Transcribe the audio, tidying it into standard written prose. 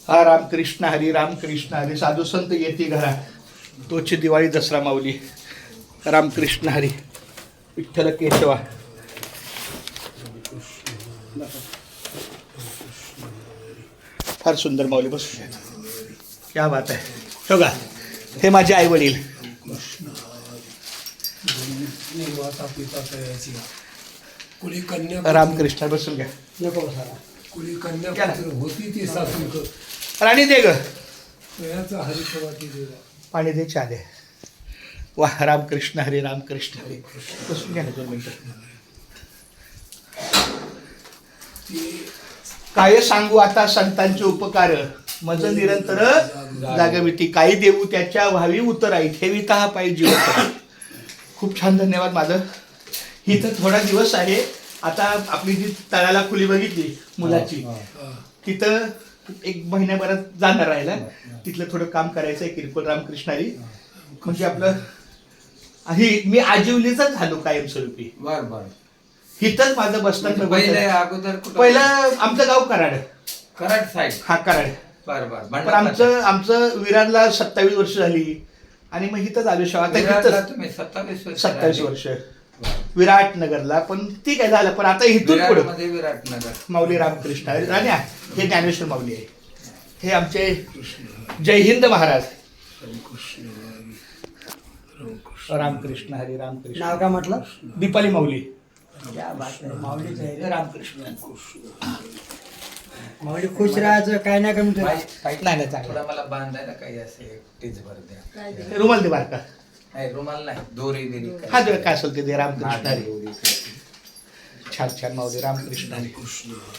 हा रामकृष्ण हरी साधू संत येती घरा तोची दिवाळी दसरा माऊली. रामकृष्ण हरी विठ्ठल केशवा. फार सुंदर माऊली. बस क्या बात आहे. बघा हे माझे आई वडील. रामकृष्ण बसून घ्या. नको बसायला. कुणी कन्या पुत्र होती ती सासू राणी दे ग हरिप्रभाती दिला. पाणी दे चहा दे. वा रामकृष्ण हरी बसून घ्या ना 2 मिनिटं. काय सांगू आता संतांचे उपकार मज निरंतर जागविती. काही देऊ त्याच्या व्हावी उतराई ठेविता हा पाहिजे उतराई. खूप छान धन्यवाद. माझं इथं थोडा दिवस आहे आता. आपली जी तळाला खुली बघितली मुलाची तिथं 1 महिन्याभरात जाणार राहिला. तिथलं थोडं काम करायचं आहे किरकोळ. रामकृष्णारी म्हणजे आपलं मी आजीवलीचाच झालो कायमस्वरूपी. बर बर. इथंच माझं बसतं. अगोदर पहिलं आमचं गाव कराड. कराड साईड. हा कराड. बर बर. पण आमचं विरारला 27 वर्ष झाली आणि मग इथं आलो शाळा. तुम्ही 27 वर्ष विराटनगरला. पण ती काय झालं. पण आता इथून पुढे विराटनगर माऊली रामकृष्ण राण्या हे ज्ञानेश्वर माऊली आहे. हे आमचे जय हिंद महाराज. रामकृष्ण हरी नाव काय म्हटलं? दीपाली माऊली. क्या बात आहे. माऊलीच आहे. रामकृष्ण. माऊली खुश राहायचं काय नाही कमी नाही चांगलं. थोडा मला बांधायला काही असे टीचभर द्या. रुमाल दे बारका. नाही रुमाल नाही दोरी बिरी हा काय असेल ते दे. रामकृष्ण हरी. छान माऊली रामकृष्ण हरी.